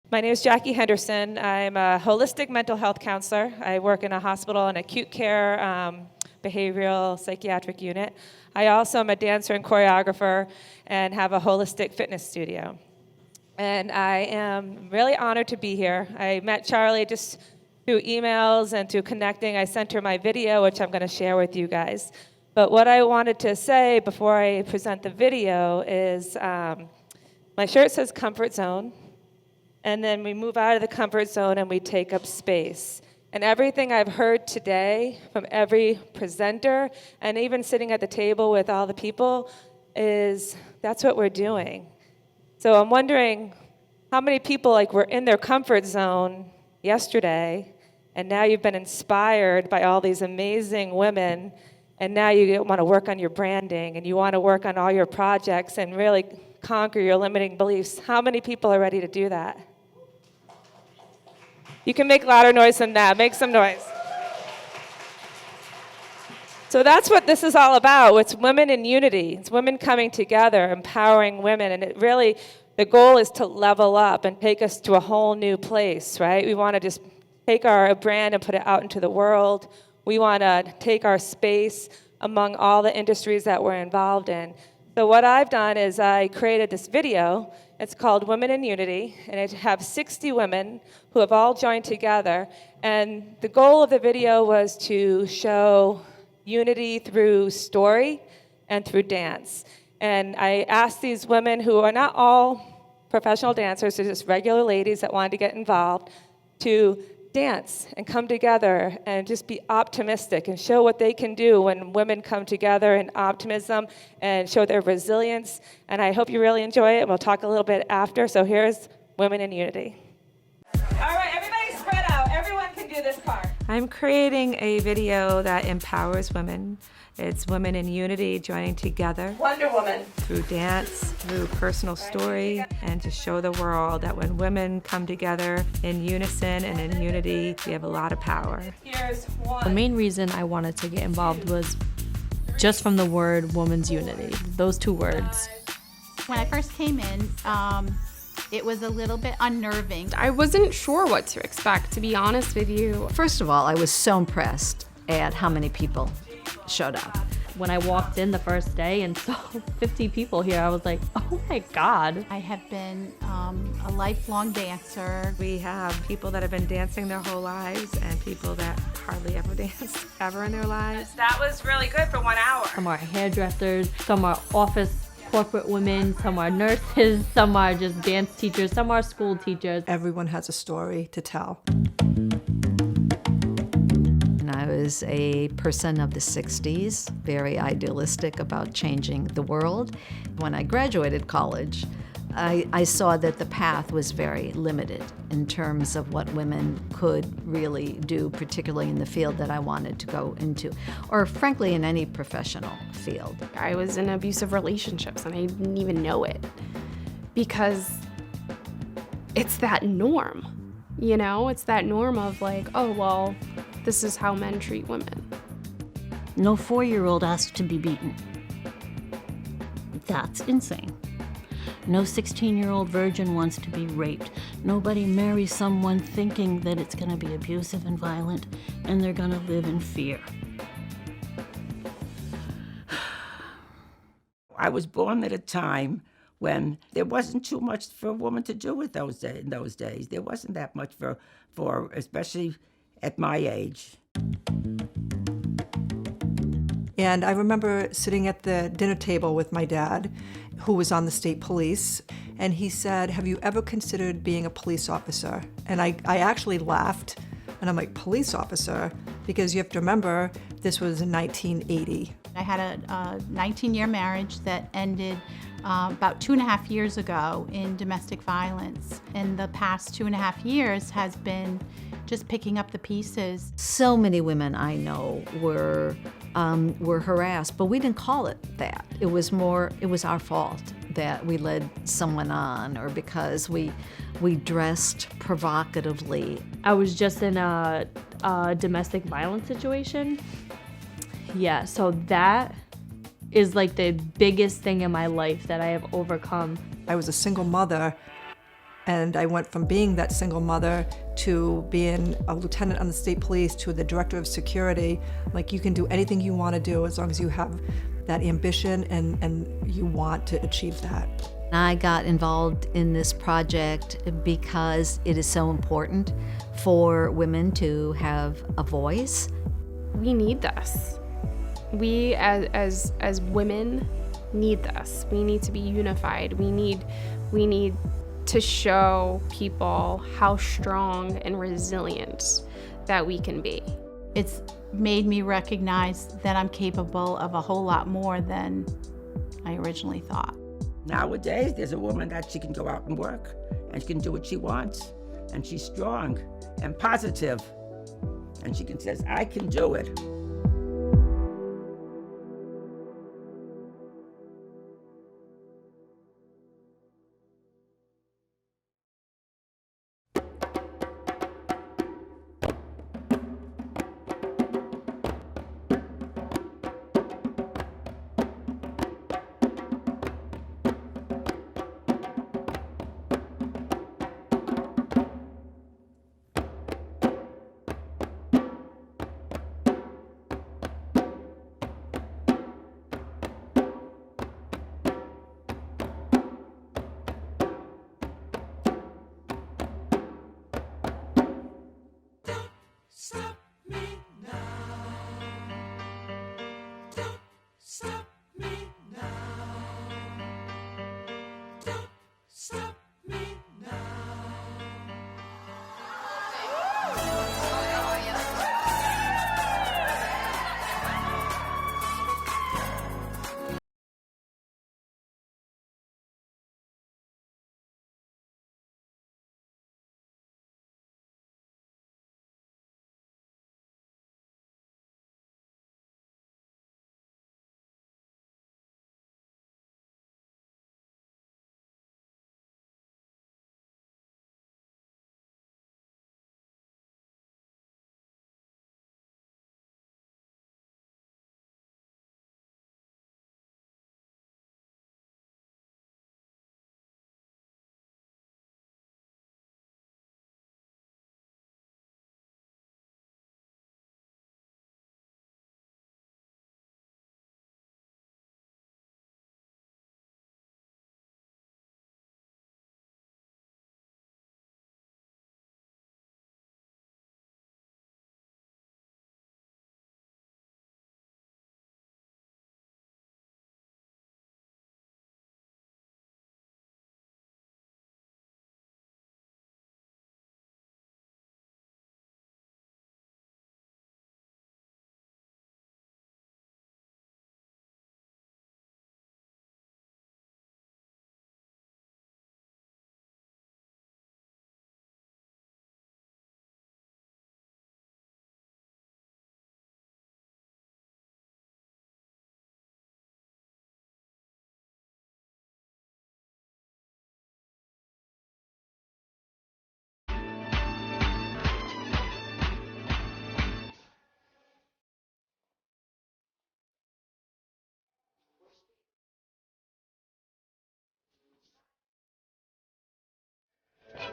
My name is Jackie Henderson. I'm a holistic mental health counselor. I work in a hospital and acute care behavioral psychiatric unit. I also am a dancer and choreographer and have a holistic fitness studio. And I am really honored to be here. I met Charlie just through emails and through connecting. I sent her my video, which I'm going to share with you guys. But what I wanted to say before I present the video is my shirt says comfort zone. And then we move out of the comfort zone and we take up space. And everything I've heard today from every presenter, and even sitting at the table with all the people, is that's what we're doing. So I'm wondering how many people were in their comfort zone yesterday, and now you've been inspired by all these amazing women, and now you want to work on your branding, and you want to work on all your projects and really conquer your limiting beliefs. How many people are ready to do that? You can make louder noise than that. Make some noise. So that's what this is all about. It's women in unity. It's women coming together, empowering women. And it really, the goal is to level up and take us to a whole new place, right? We want to just take our brand and put it out into the world. We want to take our space among all the industries that we're involved in. So what I've done is I created this video. It's called Women in Unity, and it have 60 women who have all joined together. And the goal of the video was to show unity through story and through dance. And I asked these women, who are not all professional dancers, they're just regular ladies that wanted to get involved, to dance and come together and just be optimistic and show what they can do when women come together in optimism and show their resilience. And I hope you really enjoy it. We'll talk a little bit after. So here's Women in Unity. All right, everybody spread out. Everyone can do this part. I'm creating a video that empowers women. It's women in unity joining together. Wonder Woman. Through dance, through personal story, and to show the world that when women come together in unison and in unity, we have a lot of power. Here's one. The main reason I wanted to get involved was just from the word woman's unity, those two words. When I first came in, it was a little bit unnerving. I wasn't sure what to expect, to be honest with you. First of all, I was so impressed at how many people showed up. When I walked in the first day and saw 50 people here, I was like, oh my God. I have been a lifelong dancer. We have people that have been dancing their whole lives and people that hardly ever dance ever in their lives. That was really good for 1 hour. Some are hairdressers, some are office corporate women, some are nurses, some are just dance teachers, some are school teachers. Everyone has a story to tell. I was a person of the 60s, very idealistic about changing the world. When I graduated college, I saw that the path was very limited in terms of what women could really do, particularly in the field that I wanted to go into, or frankly in any professional field. I was in abusive relationships and I didn't even know it because it's that norm, you know? It's that norm of oh, well, this is how men treat women. No 4-year-old asked to be beaten. That's insane. No 16-year-old virgin wants to be raped. Nobody marries someone thinking that it's going to be abusive and violent and they're going to live in fear. I was born at a time when there wasn't too much for a woman to do in those days. There wasn't that much for especially at my age. And I remember sitting at the dinner table with my dad, who was on the state police, and he said, "Have you ever considered being a police officer?" And I actually laughed, and I'm like, police officer? Because you have to remember, this was in 1980. I had a 19-year marriage that ended about 2.5 years ago in domestic violence. And the past 2.5 years has been just picking up the pieces. So many women I know were harassed, but we didn't call it that. It was our fault that we led someone on, or because we dressed provocatively. I was just in a domestic violence situation. Yeah, so that is the biggest thing in my life that I have overcome. I was a single mother And I went from being that single mother to being a lieutenant on the state police to the director of security. Like, you can do anything you want to do as long as you have that ambition and you want to achieve that. I got involved in this project because it is so important for women to have a voice. We need this. We as women need this. We need to be unified. We need to show people how strong and resilient that we can be. It's made me recognize that I'm capable of a whole lot more than I originally thought. Nowadays, there's a woman that she can go out and work, and she can do what she wants, and she's strong and positive, and she can says, I can do it.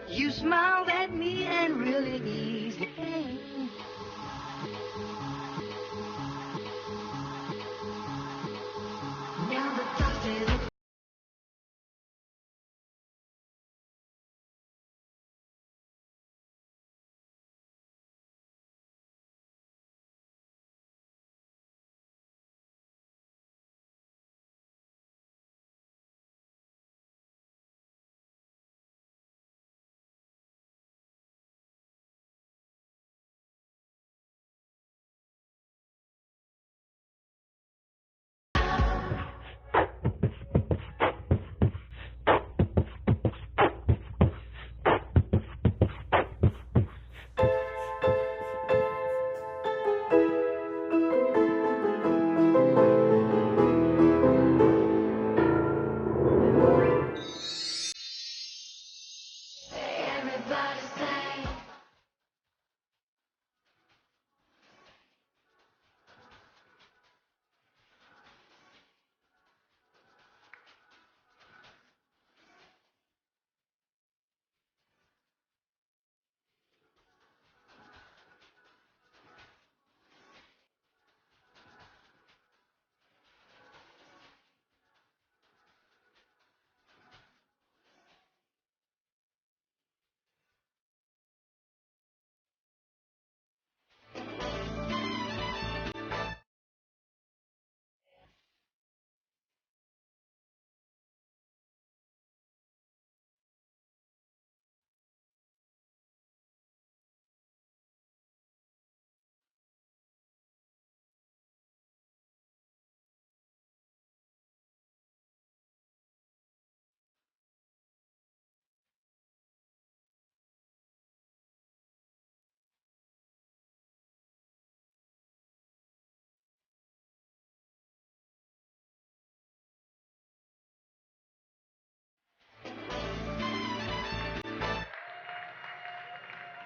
You smiled at me and really eased the pain. Now the dust is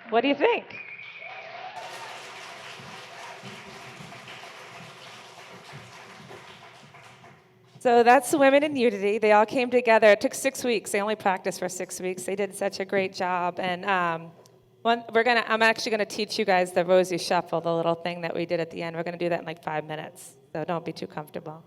What do you think? So that's Women in Unity. They all came together. It took 6 weeks. They only practiced for 6 weeks. They did such a great job. And I'm actually gonna teach you guys the Rosie Shuffle, the little thing that we did at the end. We're gonna do that in like 5 minutes. So don't be too comfortable.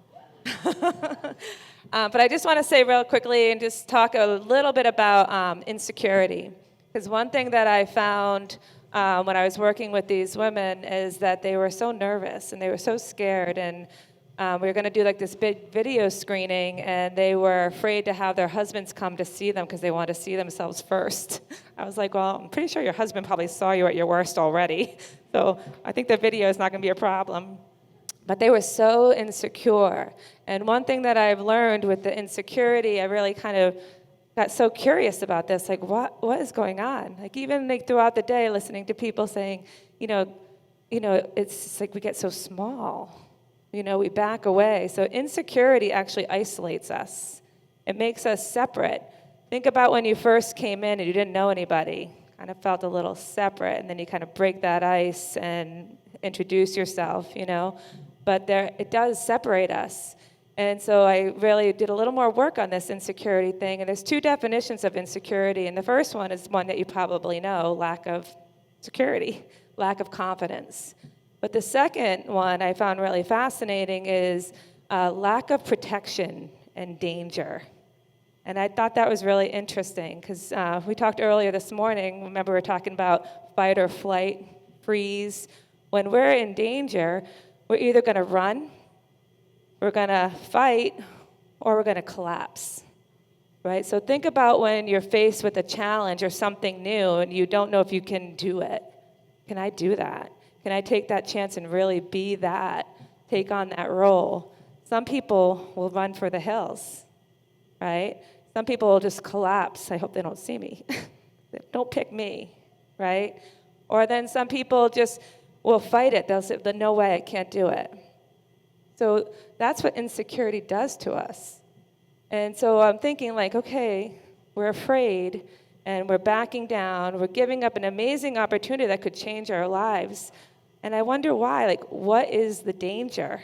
But I just want to say real quickly and just talk a little bit about insecurity. Because one thing that I found when I was working with these women is that they were so nervous and they were so scared. And we were going to do like this big video screening, and they were afraid to have their husbands come to see them because they wanted to see themselves first. I was like, well, I'm pretty sure your husband probably saw you at your worst already. So I think the video is not going to be a problem. But they were so insecure. And one thing that I've learned with the insecurity, I really kind of got so curious about this, like what is going on? Like even like throughout the day, listening to people saying, it's just like we get so small. We back away. So insecurity actually isolates us. It makes us separate. Think about when you first came in and you didn't know anybody, kind of felt a little separate, and then you kind of break that ice and introduce yourself, But it does separate us. And so I really did a little more work on this insecurity thing. And there's 2 definitions of insecurity. And the first one is one that you probably know, lack of security, lack of confidence. But the second one I found really fascinating is lack of protection and danger. And I thought that was really interesting because we talked earlier this morning, remember we were talking about fight or flight, freeze. When we're in danger, we're either going to run, we're going to fight, or we're going to collapse, right? So think about when you're faced with a challenge or something new and you don't know if you can do it. Can I do that? Can I take that chance and really be that, take on that role? Some people will run for the hills, right? Some people will just collapse. I hope they don't see me. Don't pick me, right? Or then some people just will fight it. They'll say, no way, I can't do it. So that's what insecurity does to us. And so I'm thinking like, okay, we're afraid and we're backing down. We're giving up an amazing opportunity that could change our lives. And I wonder why, like, what is the danger?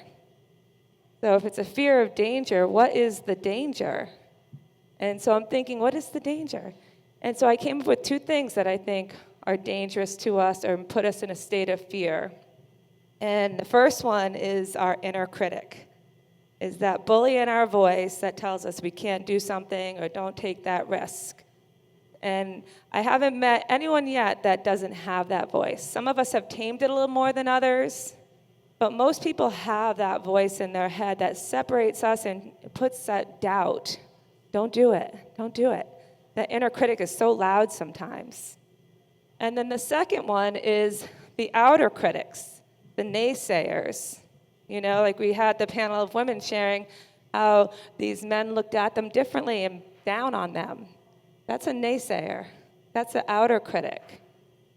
So if it's a fear of danger, what is the danger? And so I'm thinking, what is the danger? And so I came up with 2 things that I think are dangerous to us or put us in a state of fear. And the first one is our inner critic, is that bully in our voice that tells us we can't do something or don't take that risk. And I haven't met anyone yet that doesn't have that voice. Some of us have tamed it a little more than others, but most people have that voice in their head that separates us and puts that doubt. Don't do it. Don't do it. That inner critic is so loud sometimes. And then the second one is the outer critics, the naysayers. Like we had the panel of women sharing how these men looked at them differently and down on them. That's a naysayer. That's the outer critic,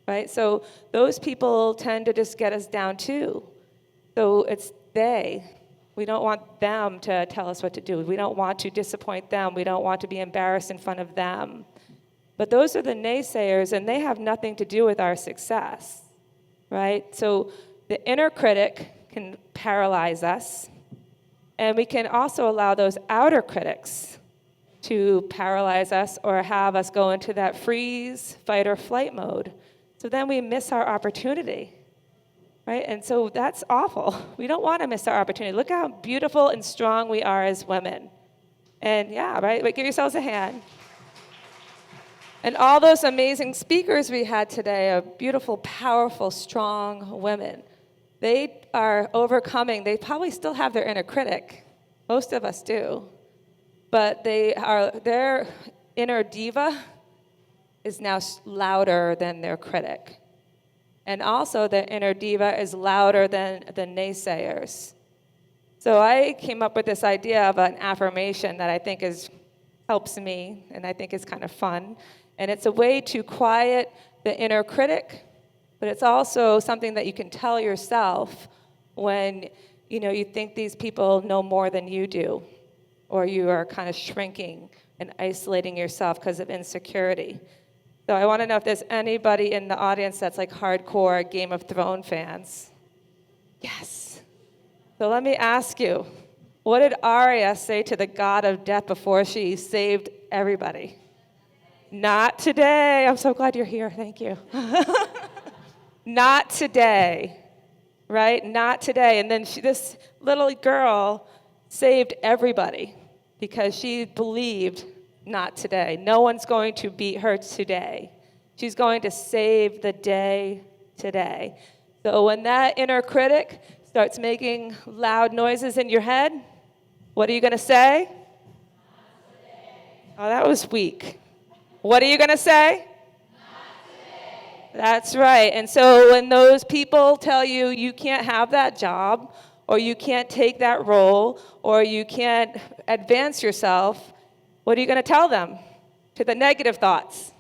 right? So those people tend to just get us down too. So it's they. We don't want them to tell us what to do. We don't want to disappoint them. We don't want to be embarrassed in front of them. But those are the naysayers, and they have nothing to do with our success, right? So the inner critic can paralyze us, and we can also allow those outer critics to paralyze us or have us go into that freeze, fight, or flight mode. So then we miss our opportunity, right? And so that's awful. We don't want to miss our opportunity. Look how beautiful and strong we are as women. And yeah, right? But give yourselves a hand. And all those amazing speakers we had today are beautiful, powerful, strong women. They are overcoming. They probably still have their inner critic. Most of us do. But their inner diva is now louder than their critic. And also their inner diva is louder than the naysayers. So I came up with this idea of an affirmation that I think helps me, and I think is kind of fun. And it's a way to quiet the inner critic, but it's also something that you can tell yourself when you think these people know more than you do, or you are kind of shrinking and isolating yourself because of insecurity. So I want to know if there's anybody in the audience that's like hardcore Game of Thrones fans. Yes. So let me ask you, what did Arya say to the god of death before she saved everybody? Not today. I'm so glad you're here. Thank you. Not today, right? Not today. And then this little girl saved everybody because she believed not today. No one's going to beat her today. She's going to save the day today. So when that inner critic starts making loud noises in your head, what are you going to say? Oh, that was weak. What are you going to say? That's right. And so when those people tell you you can't have that job, or you can't take that role, or you can't advance yourself, what are you going to tell them? To the negative thoughts?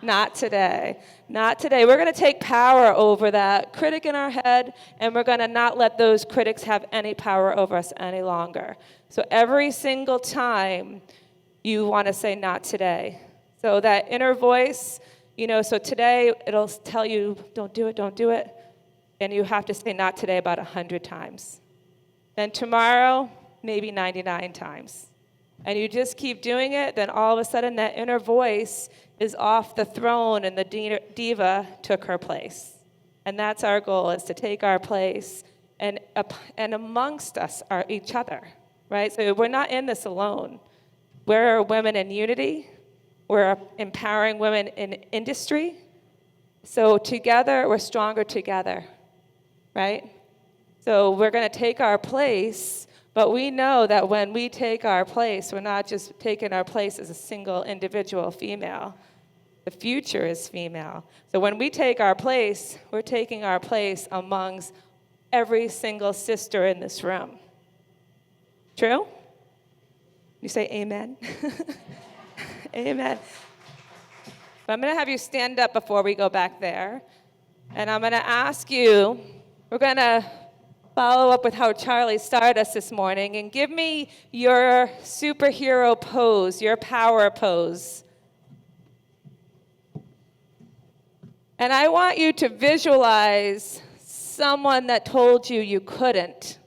Not today. Not today. We're going to take power over that critic in our head, and we're going to not let those critics have any power over us any longer. So every single time you want to say not today. So that inner voice, so today it'll tell you, don't do it. And you have to say not today about 100 times. Then tomorrow, maybe 99 times. And you just keep doing it, then all of a sudden that inner voice is off the throne and the diva took her place. And that's our goal, is to take our place and amongst us are each other, right? So we're not in this alone. We're women in unity. We're empowering women in industry. So together, we're stronger together, right? So we're going to take our place, but we know that when we take our place, we're not just taking our place as a single individual female. The future is female. So when we take our place, we're taking our place amongst every single sister in this room. True? You say amen? Amen. But I'm going to have you stand up before we go back there. And I'm going to ask you, we're going to follow up with how Charlie started us this morning, and give me your superhero pose, your power pose. And I want you to visualize someone that told you you couldn't.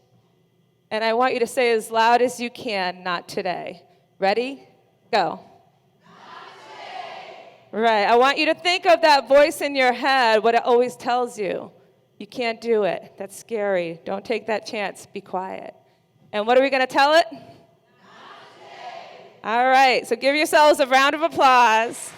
And I want you to say as loud as you can, not today. Ready? Go. Right. I want you to think of that voice in your head, what it always tells you. You can't do it. That's scary. Don't take that chance. Be quiet. And what are we going to tell it? All right. So give yourselves a round of applause.